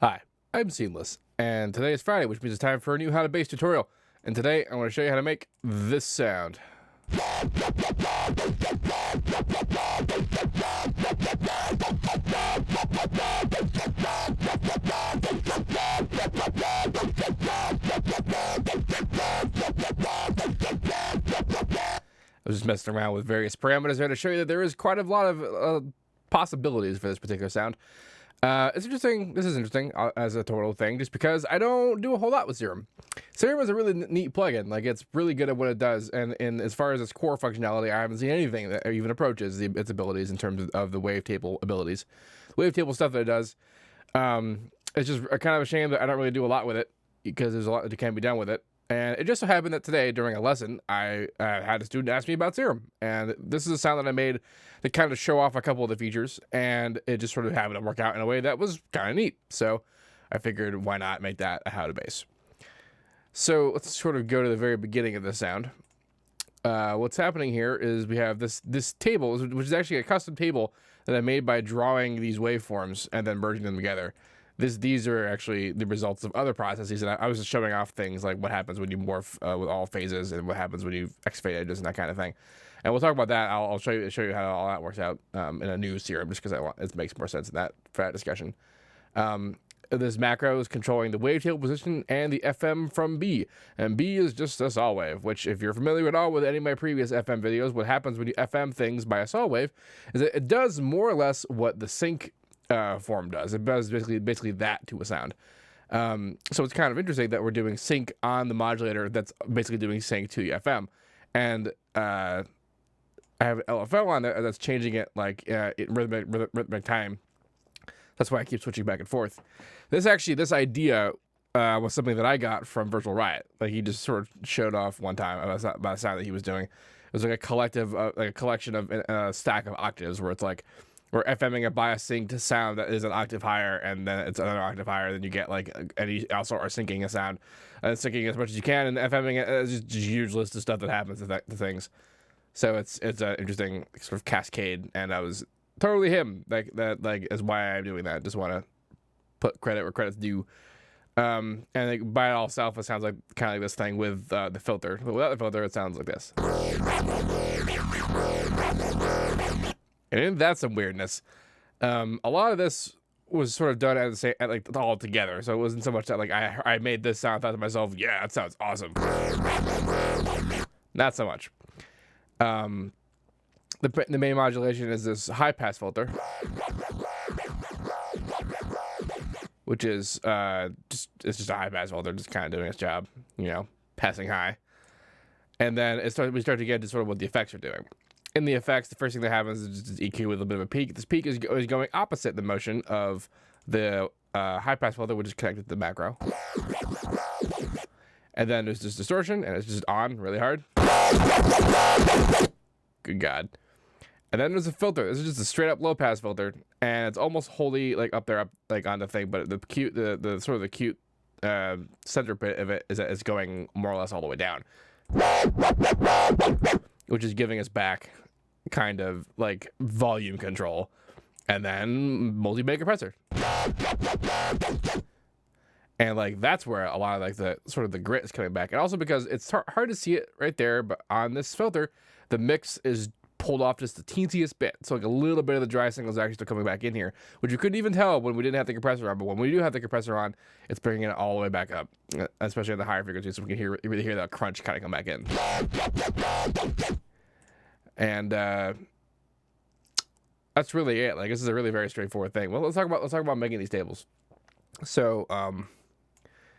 Hi, I'm Seamless, and today is Friday, which means it's time for a new How to Base tutorial. And today, I want to show you how to make this sound. I was just messing around with various parameters there to show you that there is quite a lot of possibilities for this particular sound. It's interesting. This is interesting as a total thing, just because I don't do a whole lot with Serum. Serum is a really neat plugin. Like, it's really good at what it does, and as far as its core functionality, I haven't seen anything that even approaches its abilities in terms of the wavetable abilities. The wavetable stuff that it does, it's just kind of a shame that I don't really do a lot with it, because there's a lot that can be done with it. And it just so happened that today, during a lesson, I had a student ask me about Serum. And this is a sound that I made to kind of show off a couple of the features. And it just sort of happened to work out in a way that was kind of neat. So I figured, why not make that a how to base? So let's sort of go to the very beginning of the sound. What's happening here is we have this table, which is actually a custom table that I made by drawing these waveforms and then merging them together. These are actually the results of other processes, and I was just showing off things like what happens when you morph with all phases, and what happens when you exfade edges and that kind of thing. And we'll talk about that. I'll show you how all that works out in a new Serum, just because it makes more sense for that discussion. This macro is controlling the wavetable position and the FM from B, and B is just a saw wave. Which, if you're familiar at all with any of my previous FM videos, what happens when you FM things by a saw wave is that it does more or less what the sync form does. It does basically that to a sound. So it's kind of interesting that we're doing sync on the modulator that's basically doing sync to the FM. And I have LFO on there that's changing it like in rhythmic time. That's why I keep switching back and forth. This idea was something that I got from Virtual Riot. Like, he just sort of showed off one time about a sound that he was doing. It was like a collection of a stack of octaves where it's like, we're FMing a bias sync to sound that is an octave higher, and then it's another octave higher. Then you get like, and you also are syncing a sound, and syncing as much as you can, and FMing it. It's just a huge list of stuff that happens to things. So it's an interesting sort of cascade, and I was totally him. Like, is why I'm doing that. Just want to put credit where credit's due. And like, by itself, it sounds like kind of like this thing with the filter. But without the filter, it sounds like this. And that's some weirdness. A lot of this was sort of done all together, so it wasn't so much that like I made this sound, thought to myself, yeah, that sounds awesome. Not so much. The main modulation is this high pass filter, which is it's just a high pass filter, just kind of doing its job, passing high. And then we start to get into sort of what the effects are doing. In the effects, the first thing that happens is just EQ with a bit of a peak. This peak is going opposite the motion of the high-pass filter, which is connected to the macro. And then there's this distortion, and it's just on really hard. Good God. And then there's a filter. This is just a straight-up low-pass filter, and it's almost wholly like up on the thing, but the sort of the cute center bit of it is that it's going more or less all the way down, which is giving us back kind of like volume control, and then multi-band compressor. And like, that's where a lot of like the sort of the grit is coming back. And also because it's hard to see it right there, but on this filter, the mix is pulled off just the teensiest bit. So like a little bit of the dry signal is actually still coming back in here, which you couldn't even tell when we didn't have the compressor on. But when we do have the compressor on, it's bringing it all the way back up, especially at the higher frequencies. So we can really hear that crunch kind of come back in. And that's really it. Like, this is a really very straightforward thing. Well, let's talk about making these tables. So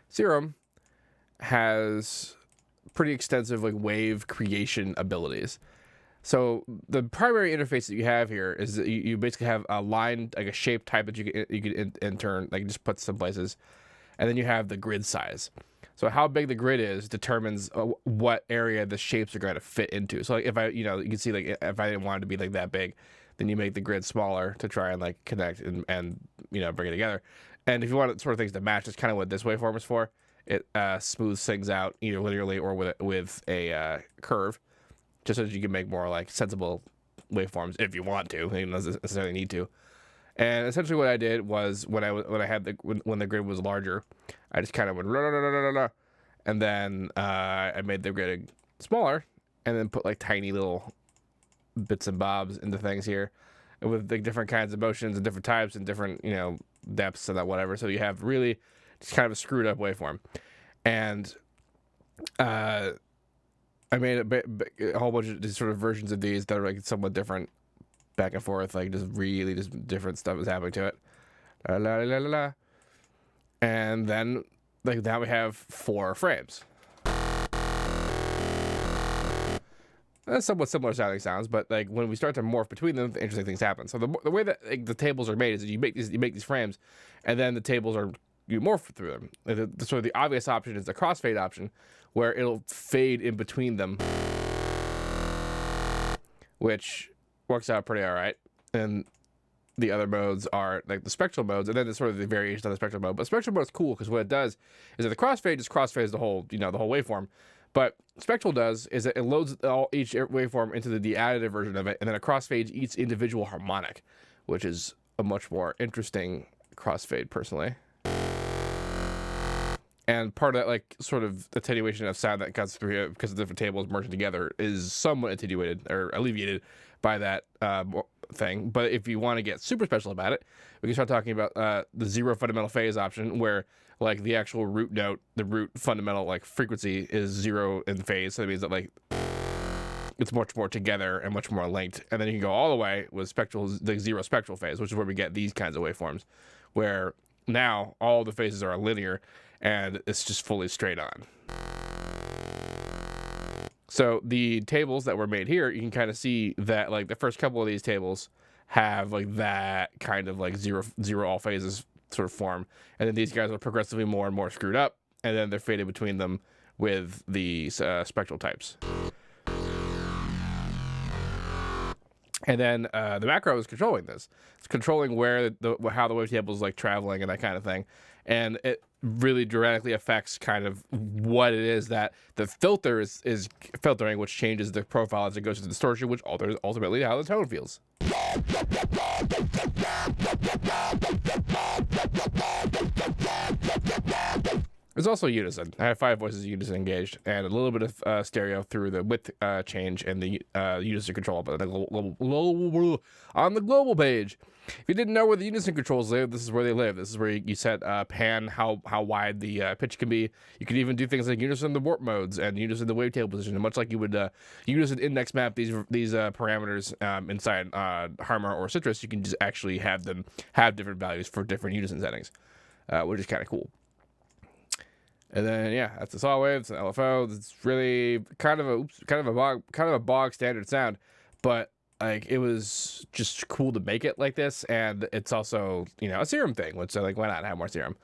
Serum has pretty extensive like wave creation abilities. So the primary interface that you have here is that you basically have a line, like a shape type that you can in turn like just put some places, and then you have the grid size. So how big the grid is determines what area the shapes are going to fit into. So like, if you can see, like, if I didn't want it to be like that big, then you make the grid smaller to try and like connect and bring it together. And if you want sort of things to match, that's kind of what this waveform is for. It smooths things out either linearly or with a curve, just so that you can make more like sensible waveforms if you want to. You don't necessarily need to. And essentially what I did was when the grid was larger, I just kind of went and then I made the grid smaller and then put like tiny little bits and bobs into things here with like different kinds of motions and different types and different, you know, depths and that whatever. So you have really just kind of a screwed up waveform. And I made a whole bunch of these sort of versions of these that are like somewhat different back and forth, like just really just different stuff was happening to it. La, la, la, la, la. And then like now we have 4 frames. That's somewhat similar sounding sounds, but like when we start to morph between them, interesting things happen. So the way that like, the tables are made is that you make these frames, and then the tables you morph through them. Like so the obvious option is the crossfade option, where it'll fade in between them, which works out pretty all right. And the other modes are like the spectral modes, and then it's sort of the variation of the spectral mode. But spectral mode is cool because what it does is that the crossfade just crossfades the whole, you know, the whole waveform. But spectral does is that it loads each waveform into the additive version of it, and then it crossfades each individual harmonic, which is a much more interesting crossfade personally. And part of that, like, sort of attenuation of sound that comes through here because the different tables merging together is somewhat attenuated or alleviated by that thing. But if you want to get super special about it, we can start talking about the 0 fundamental phase option, where like the actual root note, the root fundamental like frequency is 0 in phase. So that means that like it's much more together and much more linked. And then you can go all the way with the 0 spectral phase, which is where we get these kinds of waveforms, where now all the phases are linear and it's just fully straight on. So the tables that were made here, you can kind of see that like the first couple of these tables have like that kind of like zero all phases sort of form, and then these guys are progressively more and more screwed up, and then they're faded between them with the spectral types. And then the macro is controlling this. It's controlling where how the wavetable is like traveling and that kind of thing, and it really dramatically affects kind of what it is that the filter is filtering, which changes the profile as it goes to the distortion, which alters ultimately how the tone feels. There's also Unison. I have 5 voices Unison engaged, and a little bit of stereo through the width change and the Unison control on the global page. If you didn't know where the Unison controls live, this is where they live. This is where you set pan, how wide the pitch can be. You can even do things like Unison the warp modes and Unison the wavetable position, much like you would Unison index map these parameters inside Harmor or Citrus. You can just actually have them have different values for different Unison settings, which is kind of cool. And then yeah, that's the saw waves, the LFO. It's really kind of a bog standard sound, but like it was just cool to make it like this, and it's also, you know, a Serum thing, which like why not have more Serum?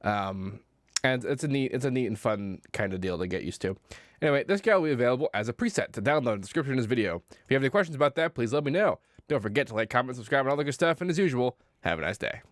And it's a neat and fun kind of deal to get used to. Anyway, this guy will be available as a preset to download in the description of this video. If you have any questions about that, please let me know. Don't forget to like, comment, subscribe, and all the good stuff. And as usual, have a nice day.